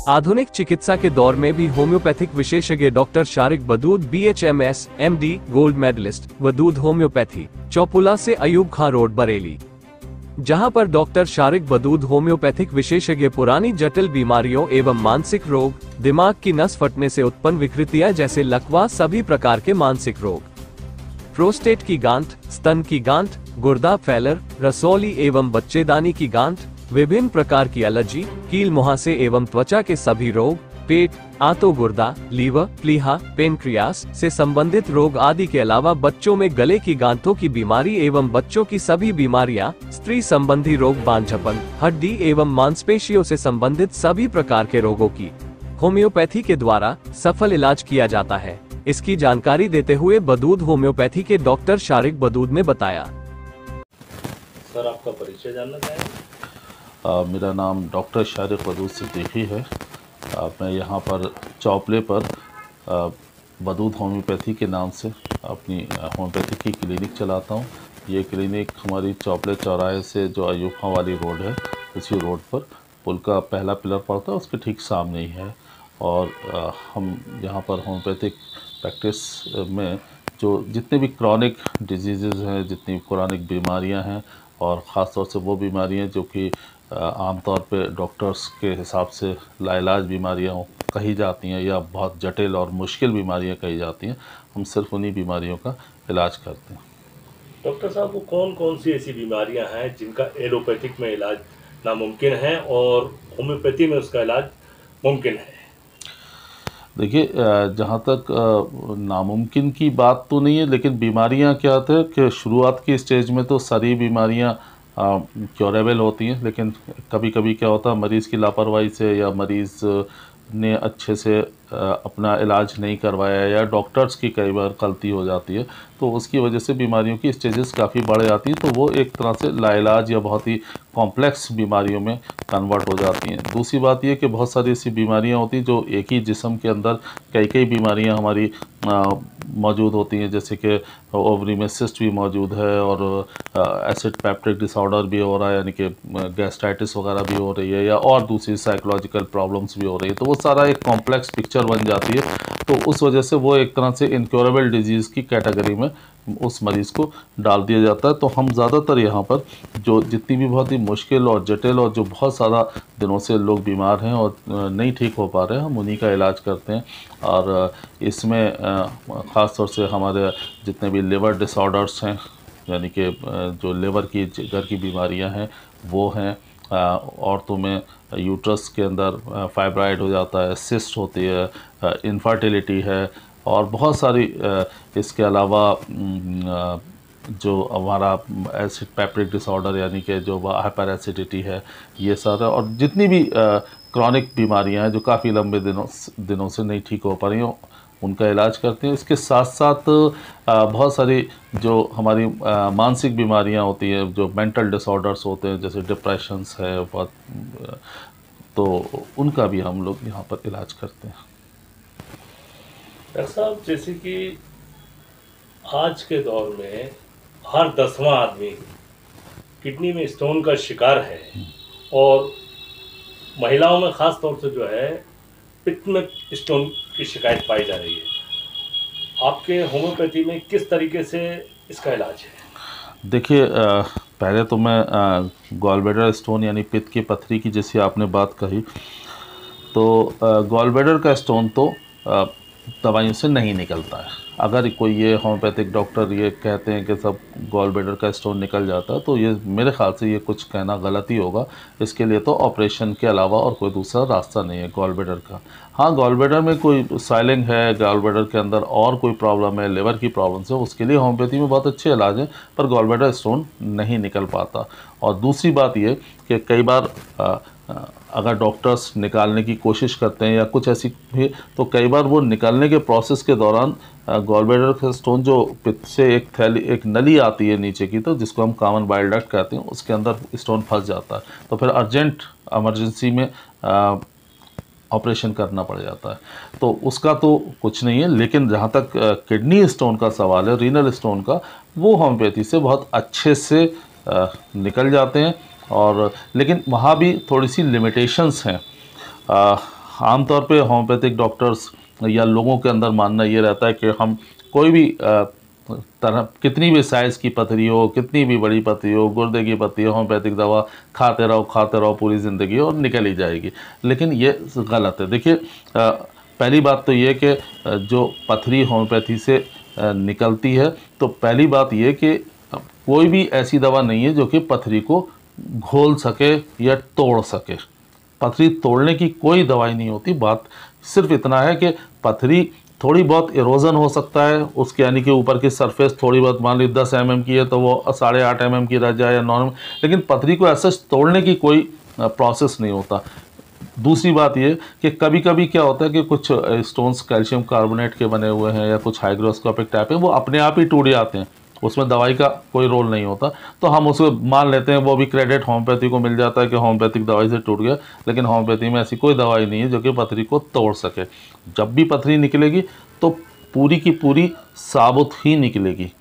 आधुनिक चिकित्सा के दौर में भी होम्योपैथिक विशेषज्ञ doctor Shariq Badood BHMS MD gold medalist Wadood homeopathy, Chaupula से अयूब खां रोड बरेली, जहां पर डॉक्टर शारिक बदूद होम्योपैथिक विशेषज्ञ पुरानी जटिल बीमारियों एवं मानसिक रोग, दिमाग की नस फटने से उत्पन्न विकृतियां जैसे लकवा, सभी प्रकार के मानसिक रोग, प्रोस्टेट की गांठ, स्तन की गांठ, गुर्दा फेलर, रसौली एवं बच्चेदानी की गांठ, विभिन्न प्रकार की एलर्जी, कील मुहासे एवं त्वचा के सभी रोग, पेट, आंतों गुर्दा, लीवर, प्लीहा, पेनक्रियास से संबंधित रोग आदि के अलावा बच्चों में गले की गांठों की बीमारी एवं बच्चों की सभी बीमारियां, स्त्री संबंधी रोग, बांझपन, हड्डी एवं मांसपेशियों से संबंधित सभी प्रकार के रोगों की होम्योपैथी के द्वारा सफल इलाज किया जाता है। इसकी जानकारी देते हुए बदूद होम्योपैथी के डॉक्टर शारिक बदूद ने बताया। सर, आपका परिचय जानना चाहेंगे? मेरा नाम डॉक्टर शारिक बदूद सिद्दीकी है। मैं यहाँ पर चौपले पर बदूद होम्योपैथी के नाम से अपनी होम्योपैथी की क्लिनिक चलाता हूँ। ये क्लिनिक हमारी चौपले चौराहे से जो अयूब खां वाली रोड है, उसी रोड पर पुल का पहला पिलर पड़ता है, उसके ठीक सामने ही है। और हम यहाँ पर होम्योपैथिक प्रैक्टिस में जो जितने भी क्रॉनिक डिजीज़ हैं, जितनी क्रॉनिक बीमारियाँ हैं, और ख़ास तौर से वो बीमारियाँ जो कि आमतौर पे डॉक्टर्स के हिसाब से लाइलाज बीमारियाँ कही जाती हैं या बहुत जटिल और मुश्किल बीमारियाँ कही जाती हैं, हम सिर्फ उन्हीं बीमारियों का इलाज करते हैं। डॉक्टर साहब, वो कौन कौन सी ऐसी बीमारियां हैं जिनका एलोपैथिक में इलाज नामुमकिन है और होम्योपैथी में उसका इलाज मुमकिन है? देखिए, जहाँ तक नामुमकिन की बात तो नहीं है, लेकिन बीमारियाँ क्या होता है कि शुरुआत की स्टेज में तो सारी बीमारियाँ क्योरेबल होती हैं, लेकिन कभी कभी क्या होता है, मरीज़ की लापरवाही से या मरीज़ ने अच्छे से अपना इलाज नहीं करवाया या डॉक्टर्स की कई बार गलती हो जाती है, तो उसकी वजह से बीमारियों की स्टेजेस काफ़ी बढ़ जाती हैं, तो वो एक तरह से लाइलाज या बहुत ही कॉम्प्लेक्स बीमारियों में कन्वर्ट हो जाती हैं। दूसरी बात ये कि बहुत सारी ऐसी बीमारियां होती हैं जो एक ही जिस्म के अंदर कई कई बीमारियां हमारी मौजूद होती हैं, जैसे कि ओवरी में सिस्ट भी मौजूद है और एसिड पेप्टिक डिसऑर्डर भी हो रहा है, यानी कि गैस्ट्राइटिस वगैरह भी हो रही है, या और दूसरी साइकोलॉजिकल प्रॉब्लम्स भी हो रही है, तो वो सारा एक कॉम्प्लेक्स पिक्चर बन जाती है। तो उस वजह से वो एक तरह से इनक्योरेबल डिजीज़ की कैटेगरी में उस मरीज़ को डाल दिया जाता है। तो हम ज़्यादातर यहाँ पर जो जितनी भी बहुत ही मुश्किल और जटिल और जो बहुत सारा दिनों से लोग बीमार हैं और नहीं ठीक हो पा रहे हैं, हम उन्हीं का इलाज करते हैं। और इसमें ख़ास तौर से हमारे जितने भी लिवर डिसऑर्डर्स हैं, यानी कि जो लिवर की जिगर की बीमारियां हैं वो हैं, औरतों में यूट्रस के अंदर फाइब्राइड हो जाता है, सिस्ट होती है, इनफर्टिलिटी है, और बहुत सारी इसके अलावा जो हमारा एसिड पेप्टिक डिसऑर्डर यानी कि जो हाइपर एसिडिटी है, ये सारा, और जितनी भी क्रॉनिक बीमारियां हैं जो काफ़ी लंबे दिनों से नहीं ठीक हो पा रही हैं, उनका इलाज करते हैं। इसके साथ साथ बहुत सारी जो हमारी मानसिक बीमारियां होती हैं, जो मेंटल डिसऑर्डर्स होते हैं, जैसे डिप्रेशंस है बहुत, तो उनका भी हम लोग यहाँ पर इलाज करते हैं। डॉक्टर साहब, जैसे कि आज के दौर में हर 10वां आदमी किडनी में स्टोन का शिकार है, और महिलाओं में ख़ास तौर से जो है पित्त में स्टोन की शिकायत पाई जा रही है। आपके होम्योपैथी में किस तरीके से इसका इलाज है? देखिए, पहले तो मैं गॉल ब्लैडर स्टोन यानी पित्त की पथरी की जैसी आपने बात कही, तो गॉल ब्लैडर का स्टोन तो दवाइयों से नहीं निकलता है। अगर कोई ये होम्योपैथिक डॉक्टर ये कहते हैं कि सब गॉल ब्लैडर का स्टोन निकल जाता है, तो ये मेरे ख्याल से ये कुछ कहना गलत ही होगा। इसके लिए तो ऑपरेशन के अलावा और कोई दूसरा रास्ता नहीं है गॉल ब्लैडर का। हाँ, गॉल ब्लैडर में कोई स्वेलिंग है, गॉल ब्लैडर के अंदर और कोई प्रॉब्लम है, लिवर की प्रॉब्लम्स है, उसके लिए होम्योपैथी में बहुत अच्छे इलाज हैं, पर गॉल ब्लैडर स्टोन नहीं निकल पाता। और दूसरी बात ये कि कई बार अगर डॉक्टर्स निकालने की कोशिश करते हैं या कुछ ऐसी भी, तो कई बार वो निकालने के प्रोसेस के दौरान गॉल ब्लैडर का स्टोन जो पित्त से एक नली आती है नीचे की, तो जिसको हम कॉमन बाइल डक्ट कहते हैं, उसके अंदर स्टोन फंस जाता है, तो फिर अर्जेंट इमरजेंसी में ऑपरेशन करना पड़ जाता है। तो उसका तो कुछ नहीं है, लेकिन जहाँ तक किडनी स्टोन का सवाल है, रीनल स्टोन का, वो होम्योपैथी से बहुत अच्छे से निकल जाते हैं। और लेकिन वहाँ भी थोड़ी सी लिमिटेशंस हैं। आमतौर पे होम्योपैथिक डॉक्टर्स या लोगों के अंदर मानना ये रहता है कि हम कोई भी तरह, कितनी भी साइज़ की पथरी हो, कितनी भी बड़ी पथरी हो, गुर्दे की पथरी हो, होम्योपैथिक दवा खाते रहो पूरी ज़िंदगी और निकल ही जाएगी। लेकिन ये गलत है। देखिए, पहली बात तो ये कि जो पथरी होम्योपैथी से निकलती है, तो पहली बात ये कि कोई भी ऐसी दवा नहीं है जो कि पथरी को घोल सके या तोड़ सके। पथरी तोड़ने की कोई दवाई नहीं होती। बात सिर्फ इतना है कि पथरी थोड़ी बहुत इरोजन हो सकता है उसके, यानी कि ऊपर की सरफेस थोड़ी बहुत, मान ली 10 mm की है तो वो 8.5 mm की रह जाए या नॉर्मल, लेकिन पथरी को ऐसा तोड़ने की कोई प्रोसेस नहीं होता। दूसरी बात ये कि कभी कभी क्या होता है कि कुछ स्टोन्स कैल्शियम कार्बोनेट के बने हुए हैं या कुछ हाइग्रोस्कोपिक टाइप है, वो अपने आप ही टूट जाते हैं, उसमें दवाई का कोई रोल नहीं होता, तो हम उसको मान लेते हैं, वो भी क्रेडिट होम्योपैथी को मिल जाता है कि होम्योपैथिक दवाई से टूट गया। लेकिन होम्योपैथी में ऐसी कोई दवाई नहीं है जो कि पथरी को तोड़ सके। जब भी पथरी निकलेगी तो पूरी की पूरी साबुत ही निकलेगी।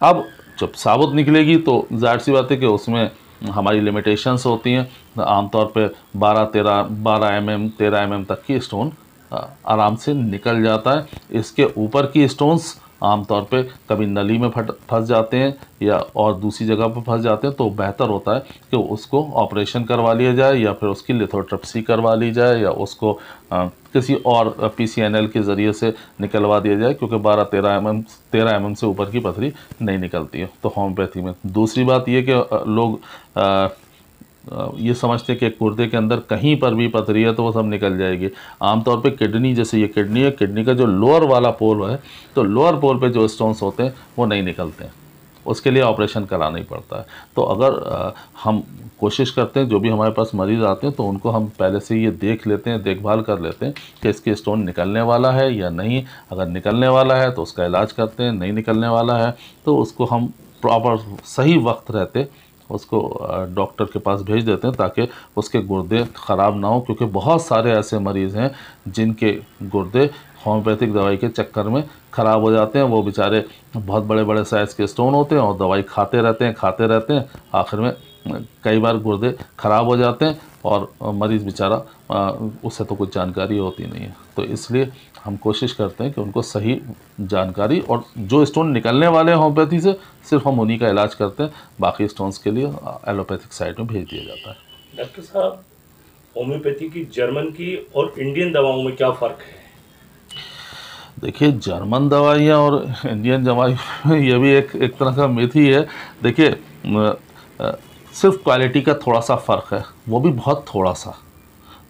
अब जब साबुत निकलेगी तो जाहिर सी बात है कि उसमें हमारी लिमिटेशंस होती हैं। आमतौर पे 12 mm 13 mm तक की स्टोन आराम से निकल जाता है। इसके ऊपर की स्टोन्स आमतौर पे कभी नली में फंस जाते हैं या और दूसरी जगह पर फंस जाते हैं, तो बेहतर होता है कि उसको ऑपरेशन करवा लिया जाए या फिर उसकी लिथोट्रिप्सी करवा ली जाए या उसको किसी और PCNL के ज़रिए से निकलवा दिया जाए, क्योंकि 13 mm से ऊपर की पथरी नहीं निकलती है तो होम्योपैथी में। दूसरी बात ये कि लोग ये समझते हैं कि गुर्दे के अंदर कहीं पर भी पथरी है तो वो सब निकल जाएगी। आमतौर पे किडनी, जैसे ये किडनी है, किडनी का जो लोअर वाला पोल है, तो लोअर पोल पे जो स्टोन्स होते हैं वो नहीं निकलते हैं, उसके लिए ऑपरेशन कराना ही पड़ता है। तो अगर हम कोशिश करते हैं, जो भी हमारे पास मरीज़ आते हैं तो उनको हम पहले से ये देख लेते हैं, देखभाल कर लेते हैं कि इसके स्टोन निकलने वाला है या नहीं। अगर निकलने वाला है तो उसका इलाज करते हैं, नहीं निकलने वाला है तो उसको हम प्रॉपर सही वक्त रहते उसको डॉक्टर के पास भेज देते हैं ताकि उसके गुर्दे ख़राब ना हो, क्योंकि बहुत सारे ऐसे मरीज़ हैं जिनके गुर्दे होम्योपैथिक दवाई के चक्कर में ख़राब हो जाते हैं। वो बेचारे बहुत बड़े बड़े साइज़ के स्टोन होते हैं और दवाई खाते रहते हैं, आखिर में कई बार गुर्दे ख़राब हो जाते हैं और मरीज़ बेचारा उससे तो कुछ जानकारी होती नहीं है। तो इसलिए हम कोशिश करते हैं कि उनको सही जानकारी, और जो स्टोन निकलने वाले हैं होम्योपैथी से, सिर्फ हम उन्हीं का इलाज करते हैं, बाकी स्टोन्स के लिए एलोपैथिक साइड में भेज दिया जाता है। डॉक्टर साहब, होम्योपैथी की, जर्मन की और इंडियन दवाओं में क्या फ़र्क है? देखिए, जर्मन दवाइयाँ और इंडियन दवाई ये भी एक तरह का मिथ ही है। देखिए, सिर्फ क्वालिटी का थोड़ा सा फ़र्क है, वो भी बहुत थोड़ा सा।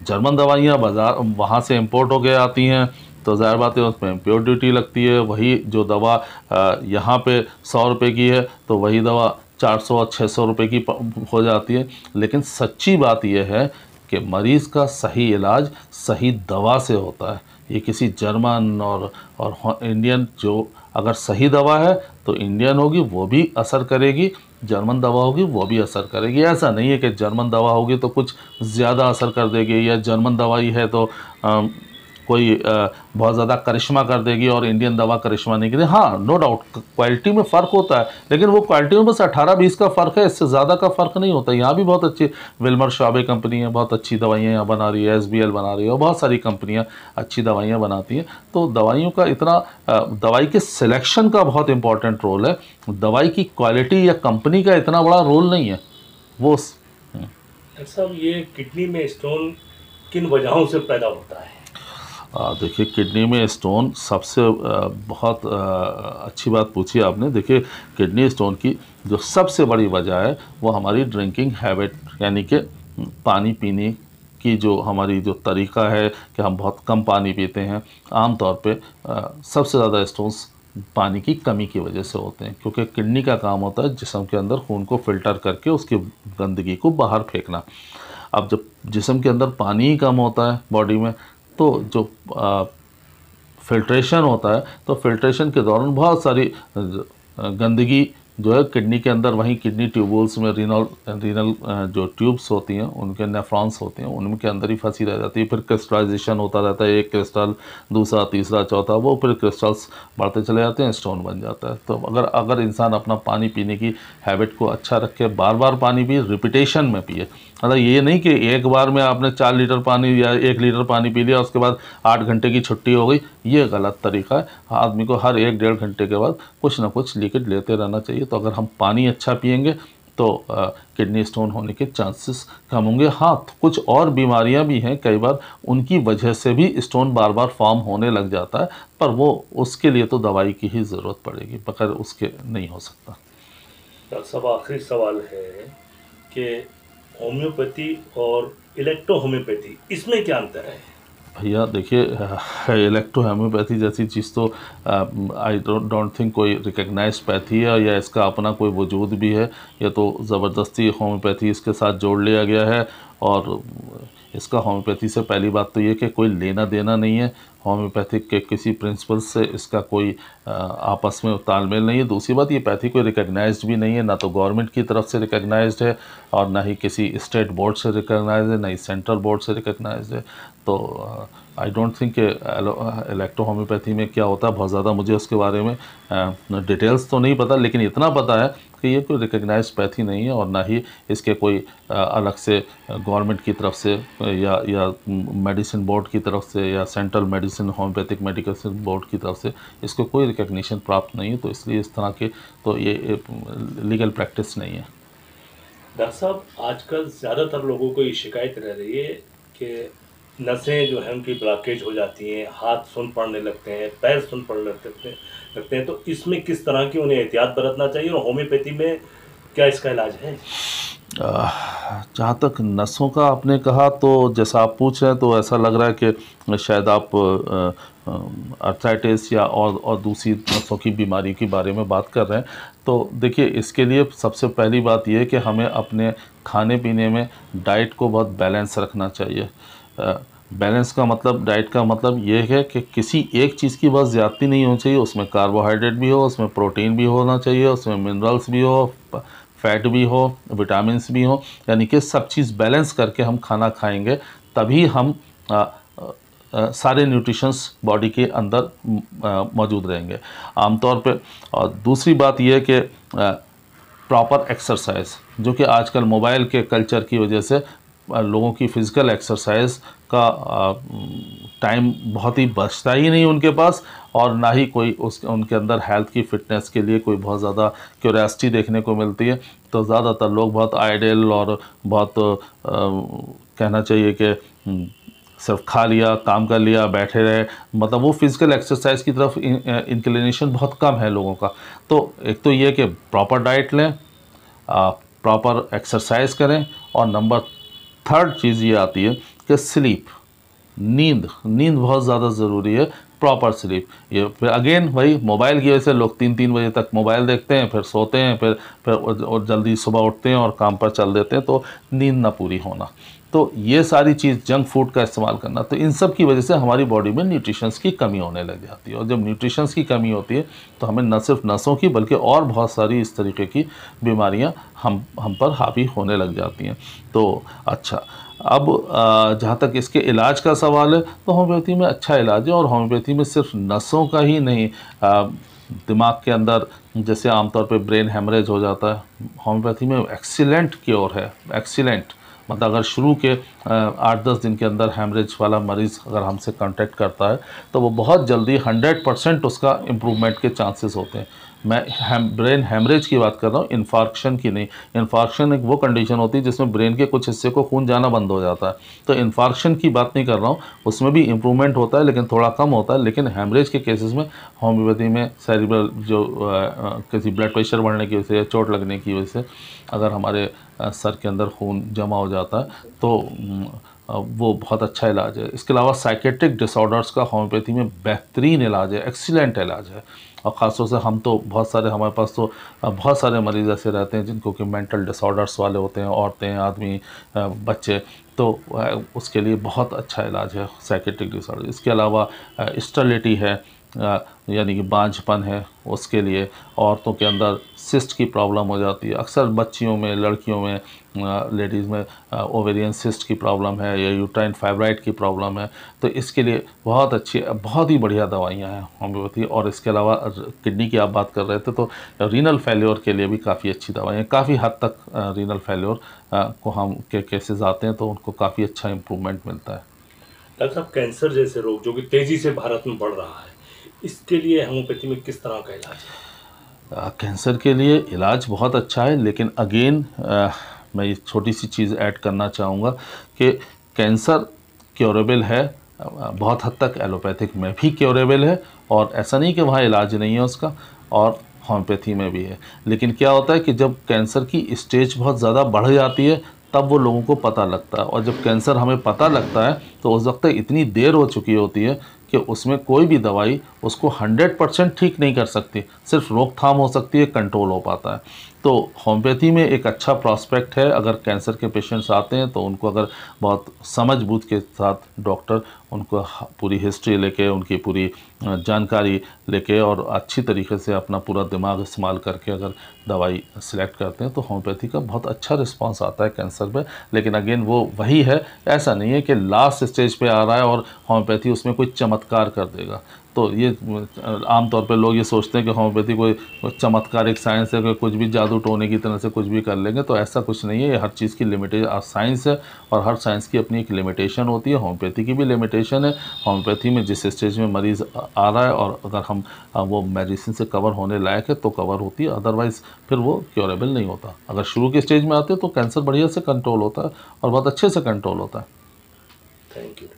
जर्मन दवाइयाँ बाज़ार वहाँ से इंपोर्ट होके आती हैं तो ज़ाहिर बात है उसमें इम्प्योर ड्यूटी लगती है। वही जो दवा यहाँ पे 100 रुपये की है तो वही दवा 400 और 600 रुपये की हो जाती है। लेकिन सच्ची बात यह है कि मरीज़ का सही इलाज सही दवा से होता है। ये किसी जर्मन और इंडियन, जो अगर सही दवा है तो इंडियन होगी वो भी असर करेगी, जर्मन दवा होगी वो भी असर करेगी। ऐसा नहीं है कि जर्मन दवा होगी तो कुछ ज़्यादा असर कर देगी, या जर्मन दवाई है तो कोई बहुत ज़्यादा करिश्मा कर देगी और इंडियन दवा करिश्मा नहीं करेगी। हाँ, नो डाउट क्वालिटी में फ़र्क होता है, लेकिन वो क्वालिटी में बस 18-20 का फ़र्क है, इससे ज़्यादा का फ़र्क नहीं होता। यहाँ भी बहुत अच्छी विल्मर शॉबे कंपनी है, बहुत अच्छी दवाइयाँ यहाँ बना रही है, SBL बना रही है, और बहुत सारी कंपनियाँ अच्छी दवाइयाँ बनाती हैं। तो दवाइयों का इतना दवाई के सिलेक्शन का बहुत इंपॉर्टेंट रोल है, दवाई की क्वालिटी या कंपनी का इतना बड़ा रोल नहीं है वो। डॉक्टर साहब, ये किडनी में स्टोन किन वजहों से पैदा होता है? देखिए, किडनी में स्टोन सबसे बहुत अच्छी बात पूछी आपने। देखिए, किडनी स्टोन की जो सबसे बड़ी वजह है वो हमारी ड्रिंकिंग हैबिट, यानी कि पानी पीने की जो हमारी जो तरीका है कि हम बहुत कम पानी पीते हैं। आमतौर पे सबसे ज़्यादा स्टोन्स पानी की कमी की वजह से होते हैं, क्योंकि किडनी का काम होता है जिस्म के अंदर खून को फ़िल्टर करके उसकी गंदगी को बाहर फेंकना। अब जब जिस्म के अंदर पानी ही कम होता है बॉडी में, तो जो फ़िल्ट्रेशन होता है, तो फ़िल्ट्रेशन के दौरान बहुत सारी गंदगी जो है किडनी के अंदर, वहीं किडनी ट्यूबुल्स में रीनल जो ट्यूब्स होती हैं उनके नेफ्रॉन्स होते हैं, उनके अंदर ही फंसी रह जाती है। फिर क्रिस्टलाइजेशन होता रहता है, एक क्रिस्टल, दूसरा, तीसरा, चौथा, वो फिर क्रिस्टल्स बढ़ते चले जाते हैं, स्टोन बन जाता है। तो अगर इंसान अपना पानी पीने की हैबिट को अच्छा रखे, बार बार पानी पिए, रिपीटेशन में पिए, मतलब ये नहीं कि एक बार में आपने 4 लीटर पानी या 1 लीटर पानी पी लिया उसके बाद 8 घंटे की छुट्टी हो गई, ये गलत तरीका है। आदमी को हर 1-1.5 घंटे के बाद कुछ ना कुछ लिक्विड लेते रहना चाहिए। तो अगर हम पानी अच्छा पिएंगे तो किडनी स्टोन होने के चांसेस कम होंगे। हाँ, तो कुछ और बीमारियां भी हैं, कई बार उनकी वजह से भी स्टोन बार बार फॉर्म होने लग जाता है, पर वो उसके लिए तो दवाई की ही ज़रूरत पड़ेगी, बगैर उसके नहीं हो सकता। डॉक्टर साहब, आखिरी सवाल है कि होम्योपैथी और इलेक्ट्रो होम्योपैथी, इसमें क्या अंतर है? भैया देखिए, इलेक्ट्रो होम्योपैथी जैसी चीज़ तो आई डोंट थिंक कोई रिकग्नाइज्ड पैथी है या इसका अपना कोई वजूद भी है। ये तो ज़बरदस्ती होम्योपैथी इसके साथ जोड़ लिया गया है, और इसका होम्योपैथी से पहली बात तो ये कि कोई लेना देना नहीं है। होम्योपैथिक के किसी प्रिंसिपल से इसका कोई आपस में तालमेल नहीं है। दूसरी बात, ये पैथी कोई रिकग्नाइज्ड भी नहीं है, ना तो गवर्नमेंट की तरफ से रिकग्नाइज्ड है और ना ही किसी स्टेट बोर्ड से रिकग्नाइज्ड है, ना ही सेंट्रल बोर्ड से रिकग्नाइज्ड है। तो आई डोंट थिंक कि इलेक्ट्रो होम्योपैथी में क्या होता है, बहुत ज़्यादा मुझे उसके बारे में डिटेल्स तो नहीं पता, लेकिन इतना पता है कि ये कोई रिकग्नाइज्ड पैथी नहीं है, और ना ही इसके कोई अलग से गवर्नमेंट की तरफ से या मेडिसिन बोर्ड की तरफ से या central medicine homeopathic medicine board की तरफ से इसको कोई रिकग्निशन प्राप्त नहीं है। तो इसलिए इस तरह के तो ये लीगल प्रैक्टिस नहीं है। डॉक्टर साहब, आजकल ज़्यादातर लोगों को ये शिकायत रह रही है कि नसें जो हैं उनकी ब्लॉकेज हो जाती हैं, हाथ सुन पड़ने लगते हैं, पैर सुन पड़ने लगते हैं। तो इसमें किस तरह की उन्हें एहतियात बरतना चाहिए, और होम्योपैथी में क्या इसका इलाज है? जहाँ तक नसों का आपने कहा, तो जैसा आप पूछ रहे हैं तो ऐसा लग रहा है कि शायद आप अर्थराइटिस या और दूसरी नसों की बीमारी के बारे में बात कर रहे हैं। तो देखिए, इसके लिए सबसे पहली बात यह है कि हमें अपने खाने पीने में डाइट को बहुत बैलेंस रखना चाहिए। बैलेंस का मतलब, डाइट का मतलब ये है कि किसी एक चीज़ की बहुत ज़्यादती नहीं होनी चाहिए। उसमें कार्बोहाइड्रेट भी हो, उसमें प्रोटीन भी होना चाहिए, उसमें मिनरल्स भी हो, फैट भी हो, विटामिन्स भी हो, यानी कि सब चीज़ बैलेंस करके हम खाना खाएंगे, तभी हम सारे न्यूट्रिशंस बॉडी के अंदर मौजूद रहेंगे आमतौर पे। और दूसरी बात यह है कि प्रॉपर एक्सरसाइज, जो कि आजकल मोबाइल के कल्चर की वजह से लोगों की फ़िज़िकल एक्सरसाइज का टाइम बहुत ही बचता ही नहीं उनके पास, और ना ही कोई उनके अंदर हेल्थ की फ़िटनेस के लिए कोई बहुत ज़्यादा क्यूरियोसिटी देखने को मिलती है। तो ज़्यादातर लोग बहुत आइडियल और बहुत कहना चाहिए कि सिर्फ खा लिया, काम कर लिया, बैठे रहे, मतलब वो फिज़िकल एक्सरसाइज की तरफ इंक्लिनेशन बहुत कम है लोगों का। तो एक तो ये कि प्रॉपर डाइट लें, प्रॉपर एक्सरसाइज करें, और नंबर 3rd चीज़ ये आती है कि स्लीप, नींद बहुत ज़्यादा ज़रूरी है, प्रॉपर स्लीप। ये फिर अगेन वही मोबाइल की वजह से लोग 3-3 बजे तक मोबाइल देखते हैं, फिर सोते हैं, फिर और जल्दी सुबह उठते हैं और काम पर चल देते हैं, तो नींद ना पूरी होना। तो ये सारी चीज़, जंक फूड का इस्तेमाल करना, तो इन सब की वजह से हमारी बॉडी में न्यूट्रिशंस की कमी होने लग जाती है। और जब न्यूट्रिशंस की कमी होती है तो हमें न सिर्फ नसों की बल्कि और बहुत सारी इस तरीके की बीमारियां हम पर हावी होने लग जाती हैं। तो अच्छा, अब जहाँ तक इसके इलाज का सवाल है, तो होम्योपैथी में अच्छा इलाज है, और होम्योपैथी में सिर्फ नसों का ही नहीं, दिमाग के अंदर जैसे आमतौर पे ब्रेन हेमरेज हो जाता है, होम्योपैथी में एक्सीलेंट क्योर है, एक्सीलेंट। मतलब अगर शुरू के 8-10 दिन के अंदर हेमरेज वाला मरीज़ अगर हमसे कांटेक्ट करता है, तो वो बहुत जल्दी 100% उसका इम्प्रूवमेंट के चांसेस होते हैं। मैं ब्रेन हेमरेज की बात कर रहा हूँ, इन्फार्क्शन की नहीं। इन्फार्क्शन एक वो कंडीशन होती है जिसमें ब्रेन के कुछ हिस्से को खून जाना बंद हो जाता है, तो इन्फार्क्शन की बात नहीं कर रहा हूँ, उसमें भी इम्प्रूवमेंट होता है लेकिन थोड़ा कम होता है। लेकिन हेमरेज के केसेस में होम्योपैथी में सेरिब्रल जो किसी ब्लड प्रेशर बढ़ने की वजह से या चोट लगने की वजह से अगर हमारे सर के अंदर खून जमा हो जाता है, तो वो बहुत अच्छा इलाज है। इसके अलावा साइकेट्रिक डिसऑर्डर्स का होम्योपैथी में बेहतरीन इलाज है, एक्सीलेंट इलाज है। और ख़ासतौर से हम तो बहुत सारे, हमारे पास तो बहुत सारे मरीज़ ऐसे रहते हैं जिनको कि मेंटल डिसऑर्डर्स वाले होते हैं, औरतें, आदमी, बच्चे, तो उसके लिए बहुत अच्छा इलाज है साइकेट्रिक डिसऑर्डर। इसके अलावा स्टेरिलिटी है, यानी कि बांझपन है उसके लिए, औरतों के अंदर सिस्ट की प्रॉब्लम हो जाती है, अक्सर बच्चियों में, लड़कियों में, लेडीज़ में ओवेरियन सिस्ट की प्रॉब्लम है या यूट्राइन फाइब्राइड की प्रॉब्लम है, तो इसके लिए बहुत अच्छी, बहुत ही बढ़िया दवाइयाँ हैं होम्योपैथी। और इसके अलावा किडनी की आप बात कर रहे थे तो रीनल फेल्योर के लिए भी काफ़ी अच्छी दवाइयाँ, काफ़ी हद तक रीनल फेल्योर को हम के केसेस आते हैं तो उनको काफ़ी अच्छा इम्प्रूवमेंट मिलता है। डॉक्टर साहब, कैंसर जैसे रोग जो कि तेजी से भारत में बढ़ रहा है, इसके लिए होम्योपैथी में किस तरह का इलाज है? कैंसर के लिए इलाज बहुत अच्छा है, लेकिन अगेन मैं ये छोटी सी चीज़ ऐड करना चाहूँगा कि कैंसर क्योरेबल है, बहुत हद तक एलोपैथिक में भी क्योरेबल है, और ऐसा नहीं कि वहाँ इलाज नहीं है उसका, और होम्योपैथी में भी है। लेकिन क्या होता है कि जब कैंसर की स्टेज बहुत ज़्यादा बढ़ जाती है तब वो लोगों को पता लगता है, और जब कैंसर हमें पता लगता है तो उस वक्त इतनी देर हो चुकी होती है कि उसमें कोई भी दवाई उसको 100% ठीक नहीं कर सकती, सिर्फ रोकथाम हो सकती है, कंट्रोल हो पाता है। तो होम्योपैथी में एक अच्छा प्रॉस्पेक्ट है, अगर कैंसर के पेशेंट्स आते हैं तो उनको अगर बहुत समझ बूझ के साथ डॉक्टर उनको पूरी हिस्ट्री लेके, उनकी पूरी जानकारी लेके और अच्छी तरीके से अपना पूरा दिमाग इस्तेमाल करके अगर दवाई सिलेक्ट करते हैं तो होम्योपैथी का बहुत अच्छा रिस्पांस आता है कैंसर में। लेकिन अगेन वो वही है, ऐसा नहीं है कि लास्ट स्टेज पे आ रहा है और होम्योपैथी उसमें कोई चमत्कार कर देगा। तो ये आमतौर पे लोग ये सोचते हैं कि होम्योपैथी कोई चमत्कारिक साइंस है कि कुछ भी जादू टोने की तरह से कुछ भी कर लेंगे, तो ऐसा कुछ नहीं है। ये हर चीज़ की लिमिटेशन साइंस है, और हर साइंस की अपनी एक लिमिटेशन होती है। होम्योपैथी की भी लिमिटेशन है। होम्योपैथी में जिस स्टेज में मरीज़ आ रहा है और अगर हम वो मेडिसिन से कवर होने लायक है तो कवर होती है, अदरवाइज़ फिर वो क्योरेबल नहीं होता। अगर शुरू के स्टेज में आते हैं तो कैंसर बढ़िया से कंट्रोल होता है और बहुत अच्छे से कंट्रोल होता है। Thank you.